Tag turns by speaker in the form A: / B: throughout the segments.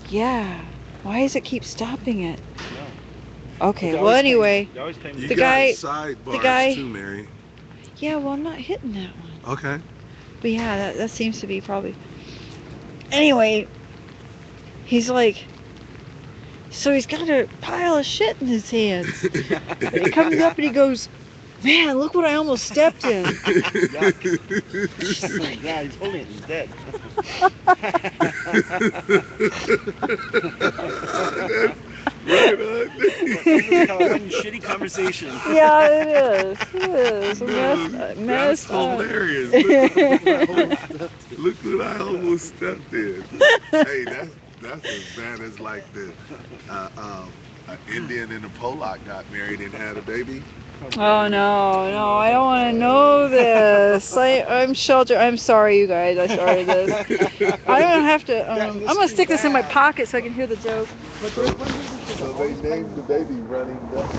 A: Yeah. Why does it keep stopping it?
B: No. But
A: Okay, well anyway,
B: they're always paying
C: You
A: the
B: the
C: got
A: guy, the
C: sidebars
A: guy,
C: too, Mary.
A: yeah, well I'm not hitting that one.
C: Okay.
A: But yeah, that seems to be probably. Anyway, he's like, so he's got a pile of shit in his hands. And he comes up and he goes, man, look what I almost stepped in.
B: Yuck. Yeah, he's holding it. He's dead.
C: That's right on.
B: That's called one shitty conversation.
A: Yeah, it is. It is.
C: That's
A: Messed up.
C: hilarious. Look what I almost stepped in. Hey, that's as bad as like the an Indian and a Polak got married and had a baby.
A: Oh no, I don't want to know this. I'm sheltered. I'm sorry, you guys. I started this. I'm gonna have to. I'm gonna stick this in my pocket so I can hear the joke.
B: But there's one reason for
C: So
B: the
C: they
B: always paying
C: named the baby Running Duck.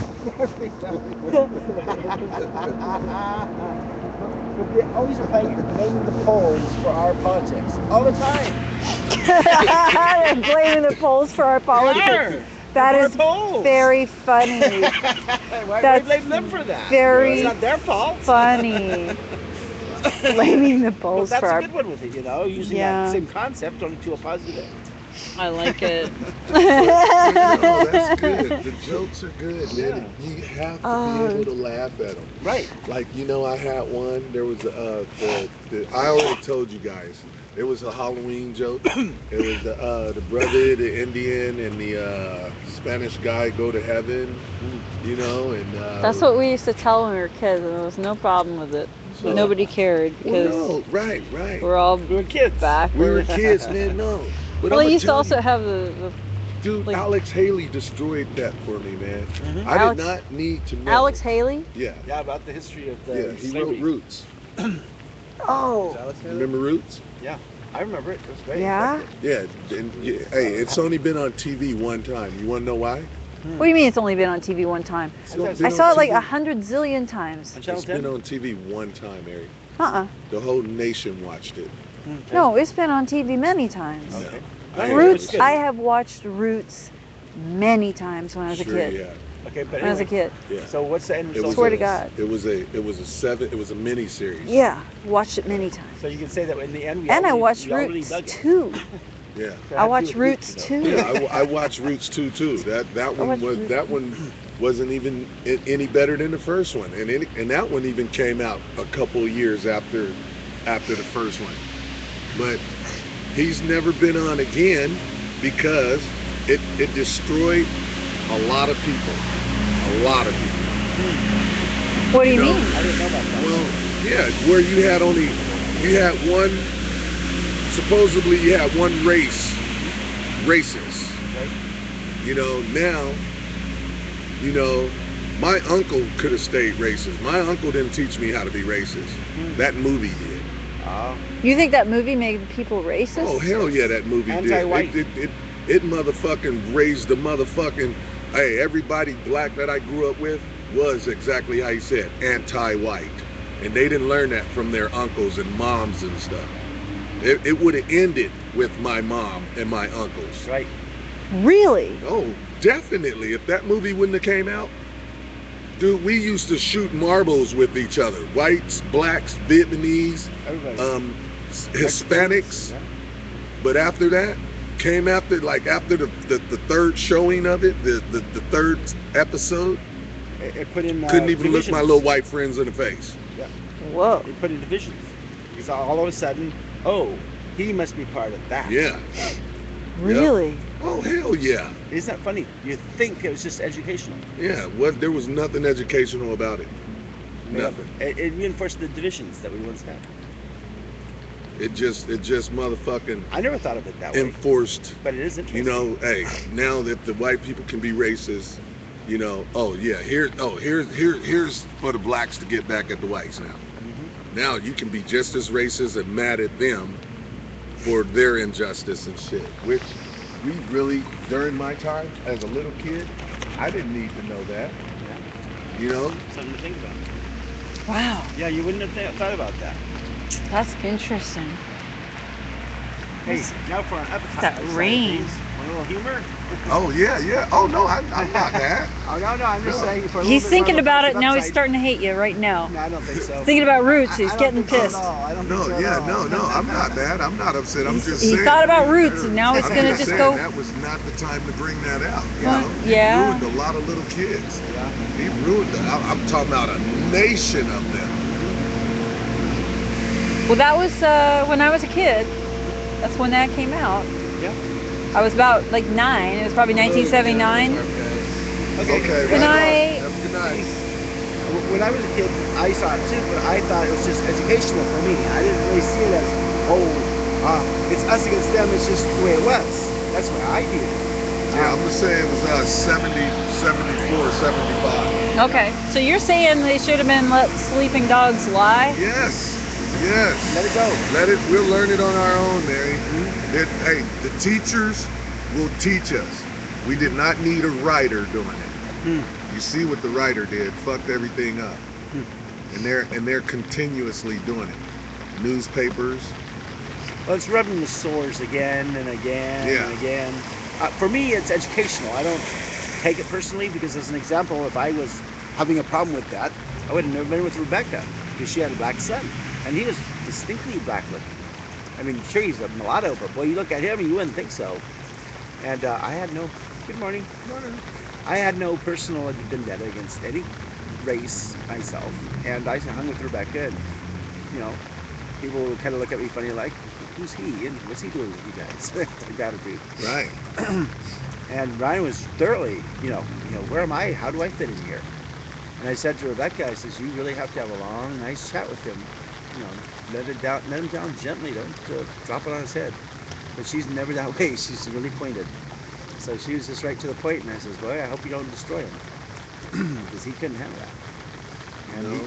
B: But they always are playing naming the polls for our politics all the time.
A: I'm blaming the polls for our politics. That is very funny.
B: Why
A: That's
B: blame them for that?
A: very
B: It's not their fault.
A: funny. Blaming the
B: But
A: polls
B: that's
A: for
B: a
A: our.
B: good one with it, using
A: Yeah.
B: that same concept only to a positive end.
A: I like it.
C: No, that's good. The jokes are good, man.
B: Yeah.
C: And you have to
A: Oh.
C: be able to laugh at them.
B: Right.
C: Like, I had one. There was I already told you guys. It was a Halloween joke. It was the brother, the Indian, and the Spanish guy go to heaven. And
A: That's what we used to tell when we were kids, and there was no problem with it.
C: So-
A: Nobody cared
C: Well,
A: because
C: no, right.
A: we're all
B: We were kids.
A: back.
C: We were kids, man. No. But
A: Well,
C: I'ma
A: he used to
C: tell
A: also
C: you,
A: have the
C: dude.
A: like-
C: Alex Haley destroyed that for me, man.
B: Mhm.
C: I
A: Alex-
C: did not need to know.
A: Alex Haley.
C: Yeah.
B: Yeah, about the history of the
C: Yeah. He
B: slavery.
C: wrote Roots.
A: Oh,
B: Alex Haley?
C: Remember Roots?
B: I remember it. It was great.
A: yeah.
C: Yeah, hey, it's only been on TV one time. You want to know why?
A: What do you mean it's only been on TV one time?
C: It's only
B: I
C: been
A: I
C: on
A: saw it like
C: TV
A: 100 zillion times.
B: On Channel
C: It's been
B: 10?
C: on TV one time, Mary.
A: Uh-uh.
C: The whole nation watched it.
B: Okay.
A: No, it's been on TV many times.
B: Okay.
C: I
B: No,
A: Roots.
B: it's good.
A: I have watched Roots many times when I was a
C: Sure,
A: kid.
C: Yeah,
B: Okay, but
A: When I was a
B: anyway.
A: kid.
C: yeah.
B: So what's the end
C: It
B: result?
C: was
A: Swear
C: a,
A: to God.
C: It was a mini series.
A: Yeah, watched it many times.
B: So you can say that in the end,
A: And I watched
B: we all really
A: Roots
B: dug it.
A: 2.
C: Yeah.
B: So it
A: I
B: had to
A: watched
B: do with
A: Roots
B: though.
A: 2.
C: Yeah, I watched Roots 2 too. That one
A: watched
C: was
A: Roots
C: that one wasn't even any better than the first one, and that one even came out a couple of years after the first one. But he's never been on again because it destroyed a lot of people. A lot of people.
A: What do you
C: You know,
A: mean?
B: I didn't know about that.
C: Well, yeah, where you had one, supposedly you had one racist.
B: Right.
C: Now, my uncle could have stayed racist. My uncle didn't teach me how to be racist. That movie did.
A: You think that movie made people racist?
C: Oh, hell yeah, that movie
B: Anti-white.
C: did. It motherfucking raised the motherfucking, hey, everybody black that I grew up with was exactly how you said, anti-white. And they didn't learn that from their uncles and moms and stuff. It would have ended with my mom and my uncles.
B: Right.
A: Really?
C: Oh, definitely. If that movie wouldn't have came out, dude, we used to shoot marbles with each other. Whites, blacks, Vietnamese,
B: Everybody.
C: Hispanics.
B: Yeah.
C: But after that, came after the third showing of it, the third episode,
B: It put in.
C: couldn't even look my
B: divisions.
C: little white friends in the face.
A: Whoa.
B: It put in divisions. Because all of a sudden, oh, he must be part of that.
C: Yeah.
A: Really?
C: Oh, hell yeah.
B: Isn't that funny? You think it was just educational.
C: Yeah. There was nothing educational about it. Nothing.
B: It reinforced the divisions that we once had.
C: It just motherfucking
B: I never thought of it that way.
C: enforced.
B: But it is interesting.
C: Hey, now that the white people can be racist, oh yeah, here's for the blacks to get back at the whites now.
B: Mhm.
C: Now you can be just as racist and mad at them for their injustice and shit. Which we really, during my time as a little kid, I didn't need to know that.
B: Something to think about.
A: Wow.
B: Yeah, you wouldn't have thought about that.
A: That's interesting.
B: Hey, now for an
A: that rain.
B: A little humor?
C: Oh yeah, yeah. Oh no, I'm not mad.
B: Oh, no, I'm just
C: No.
B: saying for a
A: He's
B: little bit
A: thinking
B: more of a
A: about it,
B: positive
A: now he's
B: upside.
A: starting to hate you right now.
B: No, I don't think so.
A: He's thinking about Roots, he's
B: I don't
A: getting
B: think so at
A: pissed.
B: all. I don't
C: No,
B: think so
C: yeah,
B: at all.
C: no. I'm not mad. I'm not upset. I'm just
A: He
C: saying.
A: thought about Roots, and now he's
C: I'm
A: gonna
C: just
A: just
C: saying
A: go.
C: that was not the time to bring that out. You
B: Yeah.
C: know,
A: Yeah.
C: he ruined a lot of little kids.
B: Yeah.
C: He ruined it. I'm talking about a nation of them.
A: Well, that was when I was a kid. That's when that came out.
B: Yeah.
A: I was about like 9. It was probably 1979.
B: Okay.
C: Okay.
A: Good
C: right
A: night.
C: on. Have a good night.
B: When I was a kid, I saw it too, but I thought it was just educational for me. I didn't really see it as, it's us against them. It's just the way it was. That's what I viewed it.
C: Yeah, I'm gonna say it was 70, 74, 75.
A: Okay, so you're saying they should have been let sleeping dogs lie?
C: Yes, yes.
B: Let it go.
C: Let it. We'll learn it on our own, Mary. Hey, the teachers will teach us. We did not need a writer doing it. You see what the writer did? Fucked everything up. And they're continuously doing it. Newspapers.
B: Well, it's rubbing the sores again and again
C: Yeah.
B: and again. For me, it's educational. I don't take it personally because, as an example, if I was having a problem with that, I would have never been with Rebecca because she had a black son, and he was distinctly black looking. I mean, sure, he's a mulatto, but boy, you look at him and you wouldn't think so. And I had no. Good morning. Morning. I had no personal vendetta against any race myself, and I hung with Rebecca, and you know, people would kind of look at me funny, like, who's he and what's he doing with you guys? Like attitude.
C: Right.
B: And Ryan was thoroughly, where am I? How do I fit in here? And I said to Rebecca, I says, you really have to have a long, nice chat with him. Let him down gently. Don't drop it on his head. But she's never that way. She's really pointed. So she was just right to the point, and I says, boy, I hope you don't destroy him, because he couldn't handle that. And
C: No.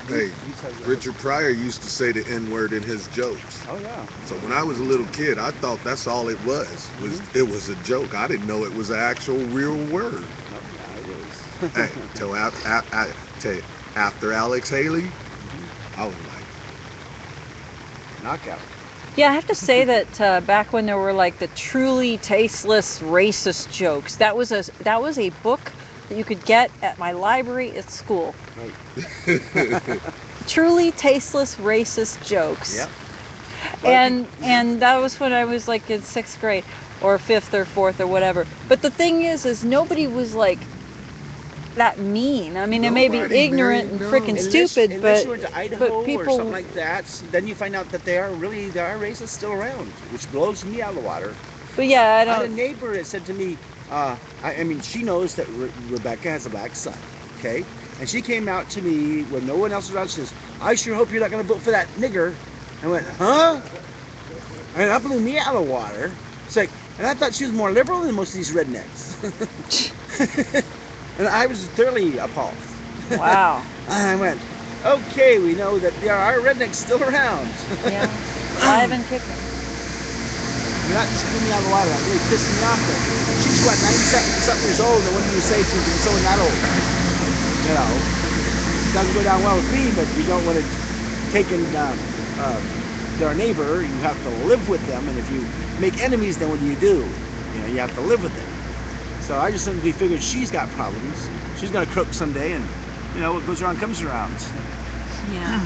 C: Hey, Richard Pryor used to say the N-word in his jokes.
B: Oh yeah.
C: So when I was a little kid, I thought that's all it was. It was a joke. I didn't know it was an actual real word.
B: Oh yeah, it is.
C: Hey, till after Alex Haley, I was like,
B: Knockout.
A: Yeah, I have to say that back when there were like the truly tasteless racist jokes, that was a book that you could get at my library at school.
B: Right.
A: Truly tasteless racist jokes.
B: Yep.
A: And that was when I was like in 6th grade or 5th or 4th or whatever. But the thing is nobody was like that mean. I mean, it may be
C: Nobody,
A: ignorant
C: man,
A: and
C: no.
A: freaking stupid,
B: unless
A: but
B: you went to Idaho or
A: people-
B: something like that, then you find out that there are racists still around, which blows me out of the water.
A: but yeah, I
B: I had a
A: don't.
B: neighbor that said to me, I mean, she knows that Rebecca has a black son, okay? And she came out to me when no one else was around. She says, I sure hope you're not going to vote for that nigger. I went, huh? And that blew me out of the water. It's like, and I thought she was more liberal than most of these rednecks. And I was thoroughly appalled.
A: Wow.
B: I went, okay, we know that there are rednecks still around.
A: Yeah. Alive and kicking.
B: You're not just blew me out of the water. That really pissed me off. Though. She's what, 90-something years old, and what do you say to someone that old? It doesn't go down well with me, but you don't want to take in their neighbor. You have to live with them, and if you make enemies, then what do? You have to live with them. So I just simply figured she's got problems. She's gonna croak someday, and what goes around comes around.
A: Yeah.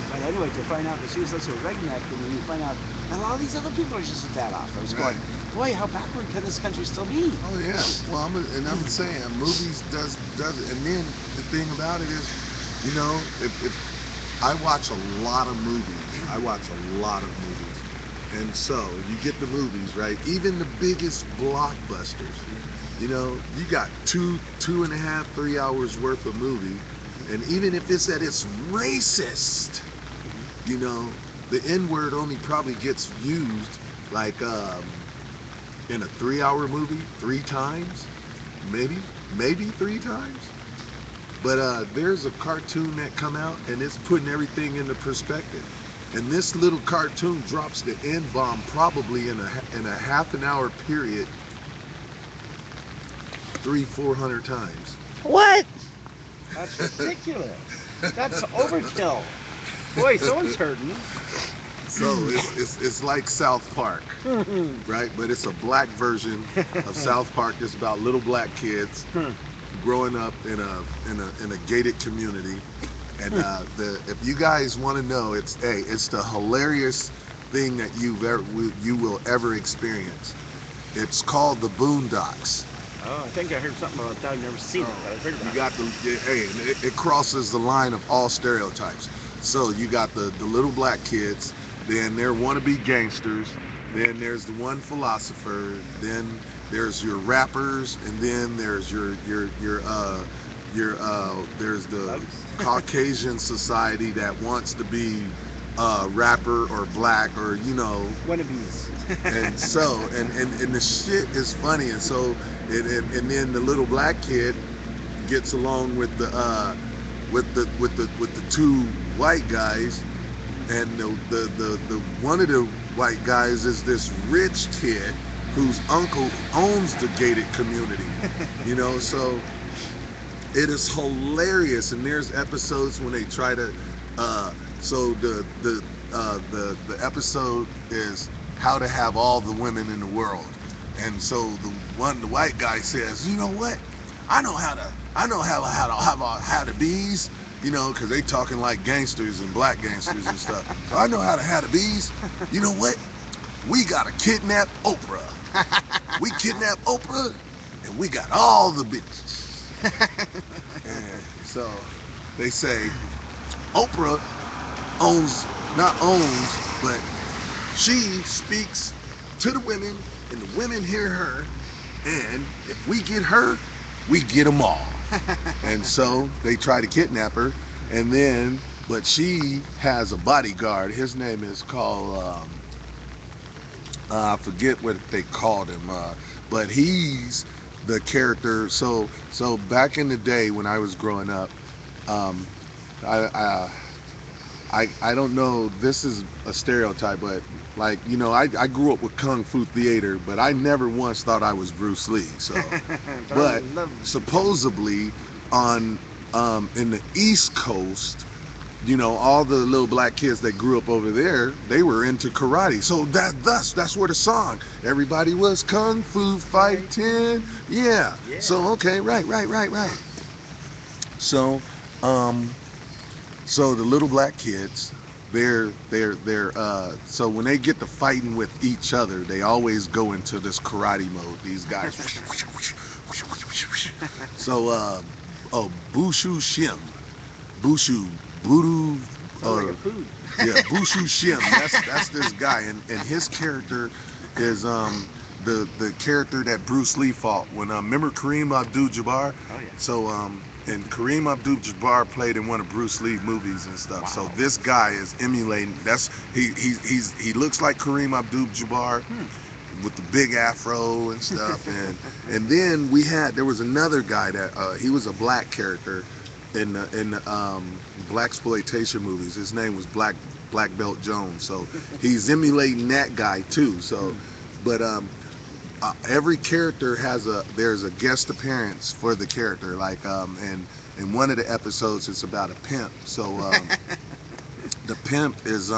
B: But anyway, to find out that she was such a redneck, and then you find out that a lot of these other people are just as bad off. I was going, boy, how backward can this country still be?
C: oh yeah. Well, I'm saying movies does it, and then the thing about it is, if I watch a lot of movies. And so you get the movies, right? Even the biggest blockbusters, you got 2.5, 3 hours worth of movie. And even if it's at its racist, the N-word only probably gets used like in a 3-hour movie 3 times, maybe 3 times. But there's a cartoon that come out and it's putting everything into perspective. And this little cartoon drops the N-bomb probably in a half an hour period 300-400 times.
A: What?
B: That's ridiculous. That's overkill. Boy, someone's hurting.
C: So it's like South Park, right? But it's a black version of South Park. It's about little black kids growing up in a gated community. And if you guys want to know, it's the hilarious thing that you will ever experience. It's called the Boondocks.
B: Oh, I think I heard something about that. I've never seen it, but I've heard about
C: You
B: it.
C: got it crosses the line of all stereotypes. So you got the little black kids, then there wannabe gangsters, then there's the one philosopher, then there's your rappers, and then there's there's the Caucasian society that wants to be rapper or black or
B: Wannabes.
C: and so and the shit is funny, and so and then the little black kid gets along with the two white guys, and the one of the white guys is this rich kid whose uncle owns the gated community, so it is hilarious. And there's episodes when they try to so the episode is how to have all the women in the world. And so the white guy says, you know what? I know how to bees, because they talking like gangsters and black gangsters and stuff. So I know how to have the bees. You know what? We gotta kidnap Oprah. We kidnap Oprah, and we got all the bitches. And so they say Oprah not owns, but she speaks to the women, and the women hear her, and if we get her, we get them all. And so they try to kidnap her, and then, but she has a bodyguard. His name is called, I forget what they called him, but he's the character. So back in the day when I was growing up, I don't know, this is a stereotype, but I grew up with Kung Fu theater, but I never once thought I was Bruce Lee. So, but supposedly in the East Coast, all the little black kids that grew up over there, they were into karate. So that's where the song, everybody was Kung Fu fighting. Yeah. So, okay, right. So, so the little black kids, they're so when they get to fighting with each other, they always go into this karate mode. These guys. So Bushu Shim, Budu,
B: like a food.
C: yeah, Bushu Shim. That's this guy, and his character is the character that Bruce Lee fought when remember Kareem Abdul-Jabbar.
B: Oh yeah.
C: So and Kareem Abdul-Jabbar played in one of Bruce Lee movies and stuff.
B: Wow.
C: So this guy is emulating. He looks like Kareem Abdul-Jabbar with the big afro and stuff. and then there was another guy that he was a black character in blaxploitation movies. His name was Black Belt Jones. So he's emulating that guy too. So, but every character there's a guest appearance for the character. Like in one of the episodes, it's about a pimp. So the pimp is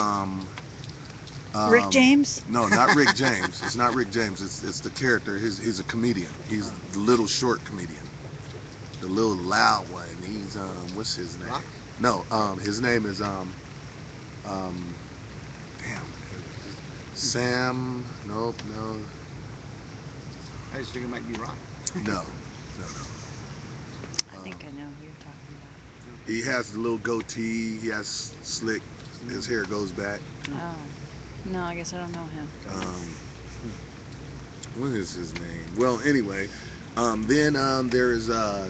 A: Rick James?
C: No, not Rick James. It's not Rick James. It's the character. He's a comedian. He's the little short comedian, the little loud one. He's what's his name?
B: Rock?
C: No, his name is Sam. Nope, no.
B: I just think it might be Rock.
C: No.
A: I think I know who you're talking about.
C: He has the little goatee. He has slick. His hair goes back.
A: Oh. No, I guess I don't know him.
C: What is his name? Well, anyway, then there is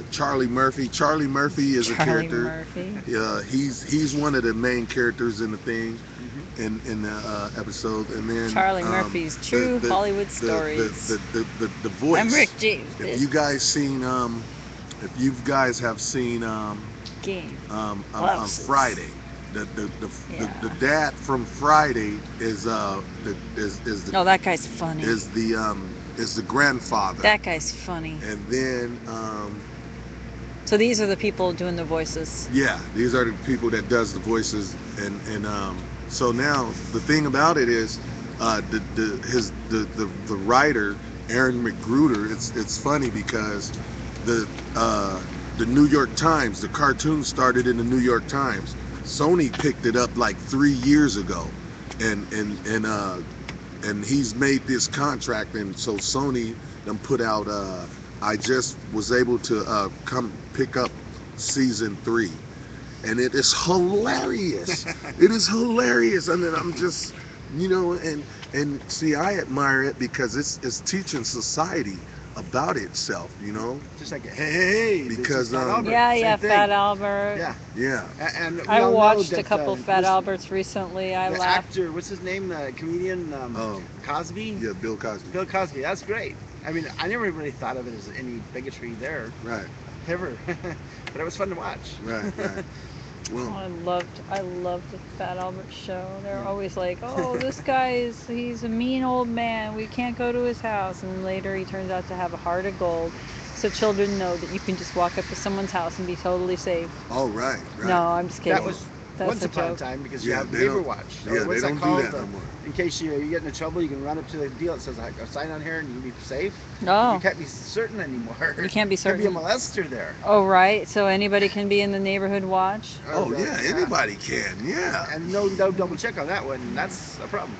C: Charlie Murphy. Charlie Murphy is a character.
A: Murphy.
C: He's one of the main characters in the thing, in the episode. And then
A: Charlie Murphy's True Hollywood Stories.
C: The voice.
A: I'm Rick James.
C: If you guys have seen
A: Game.
C: on
A: Blouses.
C: Friday, the dad from Friday is the
A: No, that guy's funny.
C: is the grandfather.
A: That guy's funny.
C: And then
A: So these are the people doing the voices.
C: yeah, these are the people that does the voices, and So now the thing about it is, the writer Aaron McGruder. It's funny because the the New York Times, the cartoon started in the New York Times. Sony picked it up like 3 years ago, and he's made this contract, and so Sony them put out. I just was able to come pick up season 3, and it is hilarious. It is hilarious, and then I'm just, and see, I admire it because it's teaching society about itself,
B: Just like, hey,
C: Because,
B: this is Fat Albert.
A: Yeah,
B: Same
A: yeah,
B: thing.
A: Fat Albert.
B: Yeah,
C: yeah.
B: and we
A: I
B: all know
A: watched a
B: that,
A: couple Fat
B: this-
A: Alberts recently. I
B: the
A: laughed.
B: actor, what's his name? The comedian
C: Oh,
B: Cosby.
C: yeah, Bill Cosby.
B: Bill Cosby. That's great. I mean, I never really thought of it as any bigotry there,
C: Right,
B: ever. But it was fun to watch.
C: right.
A: Oh,
C: Well,
A: I loved the Fat Albert show. They're
B: Yeah.
A: always like, "Oh, this guy he's a mean old man. We can't go to his house." And later he turns out to have a heart of gold. So children know that you can just walk up to someone's house and be totally safe.
C: oh, right.
A: No, I'm just kidding.
B: That was
A: That's
B: once
A: a
B: upon a
A: joke.
B: time because
C: Yeah,
B: you have
C: they
B: Neighbor
C: don't-
B: Watch.
C: Yeah,
B: Or
C: they
B: what's
C: don't
B: that
C: do
B: called?
C: that no more.
B: In case you get into trouble, you can run up to the deal. It says like a sign on here, and you can be safe.
A: Oh,
B: You can't be certain anymore.
A: you can't be
B: There could be a
A: certain.
B: molester there.
A: Oh, right. So anybody can be in the neighborhood watch.
C: Oh, yeah, anybody can, yeah.
B: And no double check on that one. That's a problem.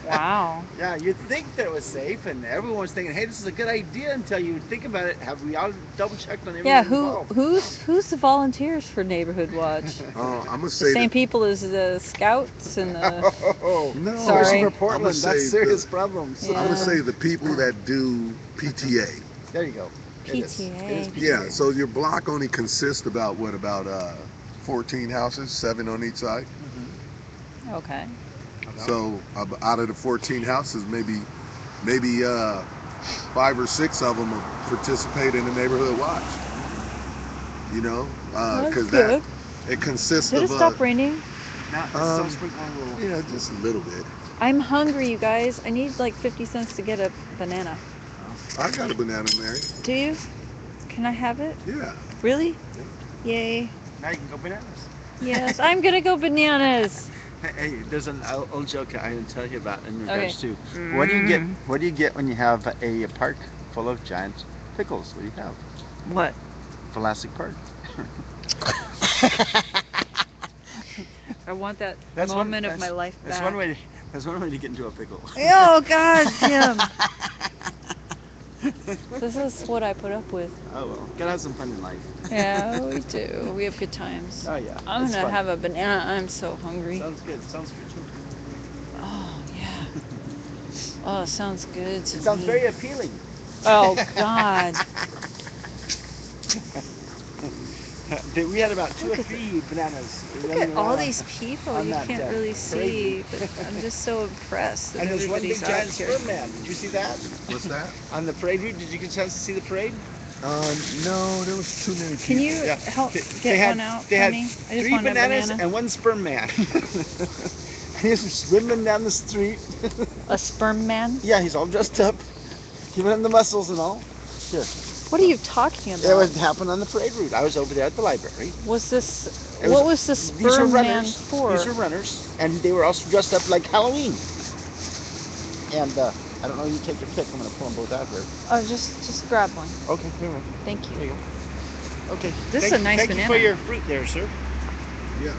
A: Wow.
B: Yeah, you'd think that it was safe, and everyone was thinking, "Hey, this is a good idea." Until you think about it, have we all double checked on everyone
A: Yeah.
B: involved?
A: Who's the volunteers for neighborhood watch?
C: I'm going to
A: The
C: say
A: same
C: that,
A: people as the scouts and the.
B: Oh,
C: no,
A: Sorry.
B: especially for
C: I'ma
B: Portland,
C: say
B: that's serious
C: the-
B: problems.
A: Yeah.
C: I'm going to say the people that do PTA.
B: There you go. It is.
A: PTA.
B: It is PTA.
C: Yeah, so your block only consists about 14 houses, 7 on each side.
A: Okay.
C: So out of the 14 houses, maybe 5 or 6 of them participate in the neighborhood watch.
A: That's
C: Because
A: good.
C: it consists
A: Did it
C: of
A: stop raining?
B: Now, it's
C: Um,
B: so sprinkling a little.
C: yeah, just a little bit.
A: I'm hungry, you guys. I need like 50 cents to get a banana.
C: I got a banana, Mary.
A: Do you? Can I have it?
C: Yeah.
A: Really? Yay.
B: Now you can go bananas.
A: Yes, I'm gonna go bananas.
B: Hey, there's an old joke I didn't tell you about in
A: Okay.
B: regards to what do you get? What do you get when you have a park full of giant pickles? What do you have?
A: What?
B: Plastic Park.
A: I want that
B: That's one-
A: moment of my
B: that's-
A: life
B: That's
A: back.
B: one way. That's one way to get into a pickle.
A: Oh God, Tim. This is what I put up with.
B: Oh well, gotta have some fun in life.
A: Yeah, we do. We have good times.
B: Oh yeah.
A: I'm
B: it's
A: gonna
B: fun.
A: have a banana. I'm so hungry.
B: Sounds good. Sounds good too.
A: Oh yeah. Oh, sounds good to
B: It sounds
A: me.
B: very appealing.
A: Oh God.
B: We had about 2 or
A: Look at
B: 3 bananas.
A: Look at all these people.
B: on
A: You
B: that,
A: can't really see, but I'm just so impressed that
B: And there's one big
A: everybody's
B: giant
A: out here.
B: sperm man. Did you see that?
C: What's that?
B: On the parade route, did you get a chance to see the parade?
C: No, there was too many people.
A: Can you
B: Yeah.
A: help
B: They
A: get
B: had-
A: one out
B: they
A: for
B: had
A: me? I just
B: 3
A: want a
B: bananas
A: banana.
B: and 1 sperm man. And he was swimming down the street.
A: A sperm man?
B: Yeah, he's all dressed up. He went in the muscles and all. Here.
A: What are you talking about?
B: It would happen on the parade route. I was over there at the library.
A: Was this?
B: It
A: What
B: was-
A: was the
B: These were
A: sperm man
B: runners.
A: for?
B: These were runners, and they were also dressed up like Halloween. And I don't know. You take your pick. I'm gonna pull them both out here.
A: Oh, just grab one.
B: Okay, here we go.
A: Thank
B: There
A: you.
B: you go. Okay.
A: This is
B: thank,
A: a nice
B: thank
A: banana.
B: you for your fruit there, sir.
C: Yeah.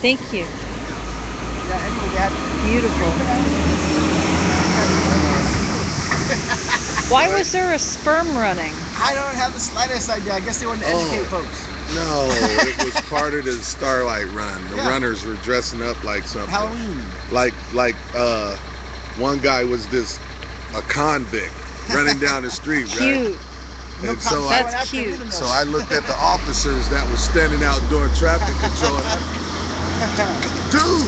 A: Thank you.
B: Yeah, anyway, they had
A: Beautiful. Why was there a sperm running?
B: I don't have the slightest idea. I guess they wanted to educate folks.
C: No, it was part of the Starlight Run. The
B: Yeah.
C: runners were dressing up like something.
B: Halloween.
C: Like one guy was a convict running down the street, right?
A: Cute.
C: And
B: cops
C: so
B: going
A: That's
B: after
A: cute.
B: them,
C: So
B: though.
C: I looked at the officers that was standing out doing traffic control. Dude,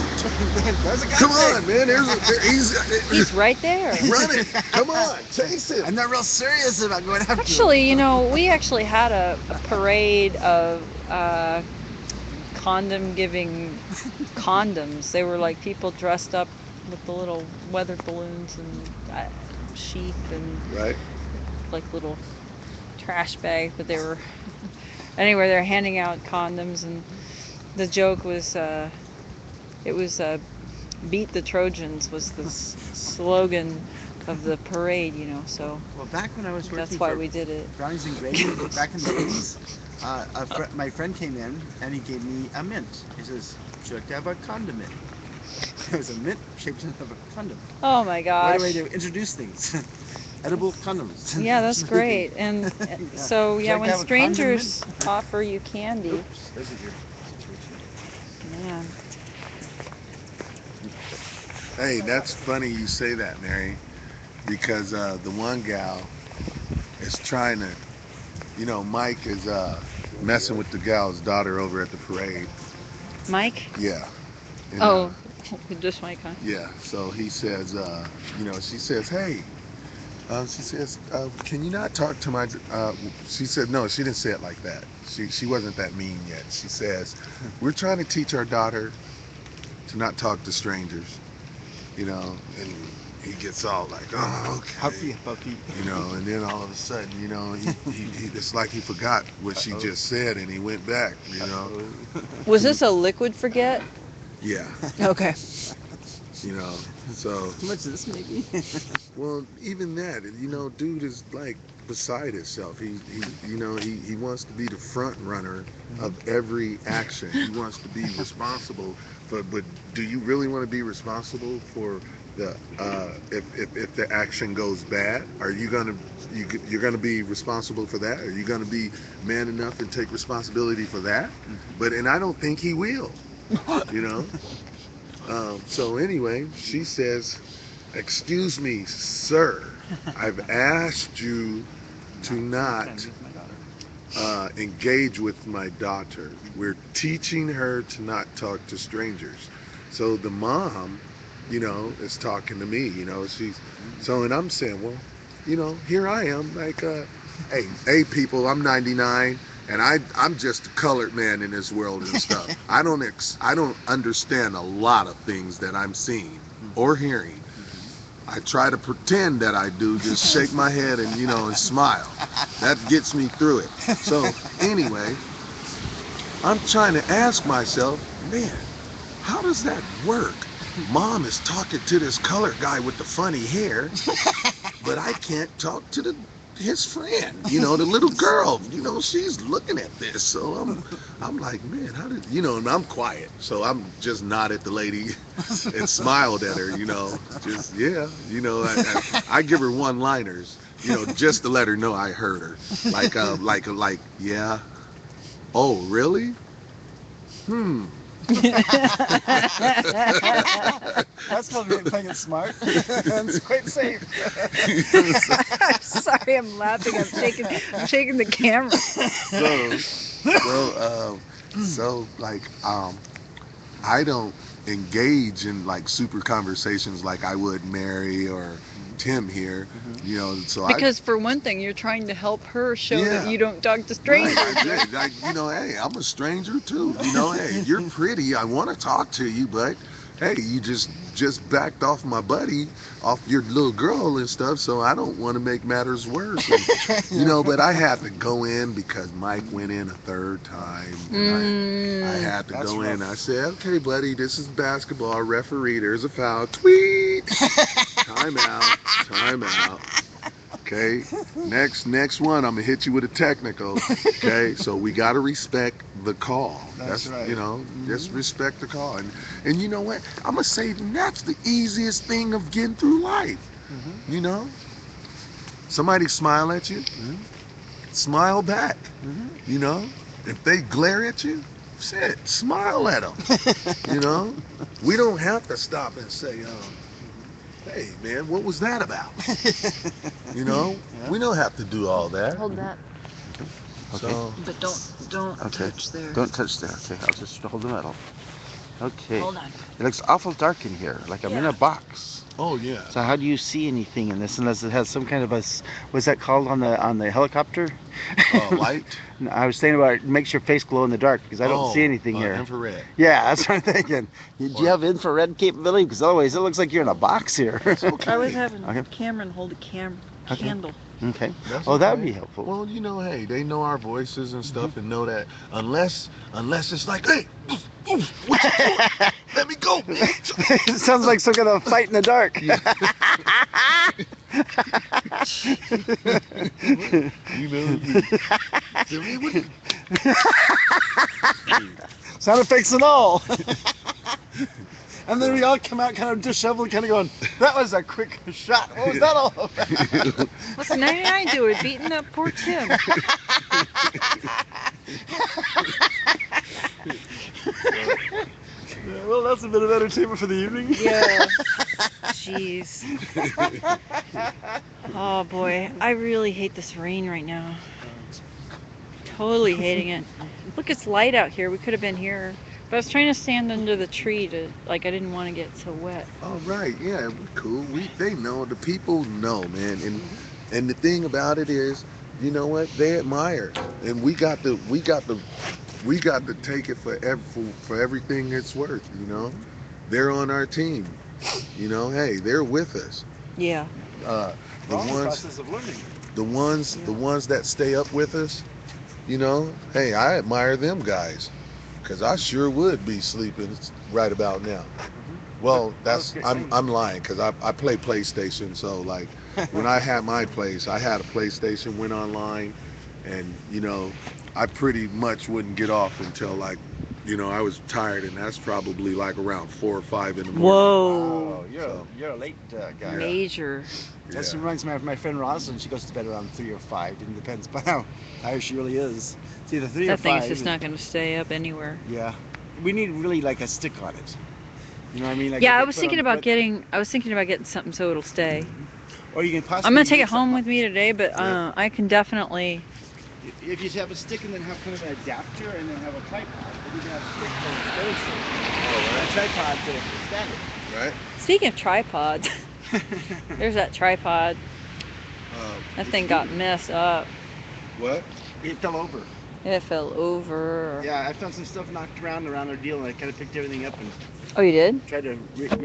B: There's a guy
C: come
B: there.
C: on, man.
A: He's right there.
C: running. Come on, chase him.
B: And they're real serious about going after him.
A: Actually, we actually had a parade of condom giving condoms. They were like people dressed up with the little weather balloons and sheath and
C: Right.
A: like little trash bags, but they were Anyway, they're handing out condoms, and the joke was, "Beat the Trojans" was the slogan of the parade, you know. So
B: Well, back when I was working
A: that's why
B: for
A: we did it.
B: Brownies and Gravy, back in the 80s, my friend came in and he gave me a mint. He says, "Would you like to have a condom mint?" It was a mint shaped of a condom.
A: Oh my
B: What
A: gosh.
B: a way to introduce things. Edible condoms.
A: Yeah, that's great. And
B: Yeah.
A: so,
B: Would you
A: yeah,
B: like to
A: when
B: have a condom
A: strangers
B: mint?
A: offer you candy,
B: Oops, there's a situation.
A: man.
C: Hey, that's funny you say that, Mary, because the one gal is trying to, Mike is messing with the gal's daughter over at the parade.
A: Mike?
C: Yeah. And,
A: Oh, just Mike, huh?
C: yeah. So he says, she says, hey, she says, can you not talk to my? She said, no, she didn't say it like that. She wasn't that mean yet. She says, we're trying to teach our daughter to not talk to strangers, and he gets all like, oh, okay.
B: Huffy puppy.
C: And then all of a sudden, he it's like he forgot what she just said and he went back,
A: Was this a liquid forget?
C: Yeah,
A: Okay.
C: so,
B: How much is this, maybe?
C: well, even that, dude is like beside himself. He wants to be the front runner of every action. He wants to be responsible but do you really want to be responsible for the if the action goes bad? Are you you're gonna be responsible for that? Are you gonna be man enough and take responsibility for that? And I don't think he will. So anyway, she says, excuse me, sir, I've asked you to not engage with my daughter. We're teaching her to not talk to strangers. So the mom, is talking to me, and I'm saying, well, here I am, like, hey people, I'm 99 and I'm just a colored man in this world and stuff. I don't understand a lot of things that I'm seeing or hearing. I try to pretend that I do, just shake my head and and smile. That gets me through it. So anyway, I'm trying to ask myself, man, how does that work? Mom is talking to this colored guy with the funny hair, but I can't talk to his friend, the little girl, she's looking at this. So I'm like, man, how did, and I'm quiet. So I'm just nodded at the lady and smiled at her, just, yeah, I give her one-liners, just to let her know I heard her. Like, yeah. Oh, really?
B: That's called playing it smart. It's quite safe.
A: I'm sorry, I'm laughing. I'm shaking the camera.
C: So like, I don't engage in like super conversations like I would Mary or Tim here, so
A: Because for one thing, you're trying to help her show
C: Yeah.
A: that you don't talk to strangers.
C: Right, like, hey, I'm a stranger too. Hey, you're pretty. I want to talk to you, but hey, you just backed off my buddy, off your little girl and stuff. So I don't want to make matters worse. And, but I had to go in because Mike went in a third time. And I had to
B: That's
C: go
B: rough.
C: in. I said, okay, buddy, this is basketball. Referee, there's a foul. Tweet. Time out. Okay, next one, I'm gonna hit you with a technical. Okay, so we gotta respect the call.
B: That's right.
C: Just respect the call. And you know what? I'm gonna say that's the easiest thing of getting through life. Somebody smile at you, smile back. If they glare at you, shit, smile at them. We don't have to stop and say, hey man, what was that about? We don't have to do all that.
A: Hold that,
D: Okay.
C: So
A: but don't
D: Okay.
A: touch there.
D: Don't touch there. Okay, I'll just hold the metal. Okay.
A: Hold on.
D: It looks awful dark in here, like I'm in
A: Yeah.
D: a box.
C: oh yeah.
D: So how do you see anything in this unless it has some kind of what's that called on the helicopter?
C: Light.
D: No, I was saying about it makes your face glow in the dark because I don't see anything here.
C: Infrared.
D: Yeah, that's what I'm thinking. Do you have infrared capability? Because otherwise it looks like you're in a box here.
A: I was having
D: Okay.
A: Cameron hold a
D: Okay.
A: candle.
D: Okay.
C: That's
D: Oh, that would
C: okay.
D: be helpful.
C: Well, you know, hey, they know our voices and stuff, and know that unless it's like, hey, oof, oof, what you doing? Let me go, man.
D: It sounds like some kind of fight in the dark.
C: Yeah. You know, so, man, what you-
D: Sound effects and all. And then we all come out kind of disheveled, kind of going, that was a quick shot. What was that all about?
A: What's 99 doing? Beating up poor Tim.
D: Yeah, well, that's a bit of entertainment for the evening.
A: Yeah. Jeez. Oh boy, I really hate this rain right now. Totally hating it. Look, it's light out here. We could have been here. But I was trying to stand under the tree to, like, I didn't want to get so wet.
C: All right, yeah, we cool. They know, the people know, man, and the thing about it is, you know what? They admire, and we got to take it for everything it's worth. You know, they're on our team. You know, hey, they're with us.
A: Yeah.
C: The
B: We're all in the
C: ones,
B: process of learning.
C: the ones that stay up with us. You know, hey, I admire them guys, cause I sure would be sleeping right about now. Well, I'm lying because I play PlayStation. So like when I had my place, I had a PlayStation, went online, and you know I pretty much wouldn't get off until like I was tired, and that's probably like around 4 or 5 in the morning.
A: Whoa.
B: Wow,
C: So-
B: you're a late guy.
A: Major.
B: That
C: Yeah.
B: reminds me of my friend Rosalind. She goes to bed around 3 or 5. It depends upon how tired she really is. It's either 3 or
A: That
B: 5.
A: thing is just not going to stay up anywhere.
B: Yeah. We need really like a stick on it. You know what I mean? Like
A: Yeah,
B: if
A: I
B: they
A: was
B: put
A: thinking
B: on-
A: about
B: but-
A: getting. I was thinking about getting something so it'll stay.
B: Or you can possibly.
A: I'm gonna take
B: get
A: it home
B: something-
A: with me today, but
C: Yeah.
A: I can definitely.
B: If you have a stick and then have kind of an adapter and then have a tripod, then you can have a stick for the stick. And a tripod to stand
C: Right.
A: Speaking of tripods,
B: it.
A: there's that tripod. That thing got messed up.
C: What?
B: It fell over.
A: It fell over.
B: Yeah, I found some stuff knocked around our deal, and I kind of picked everything up and
A: Oh, you did?
B: tried to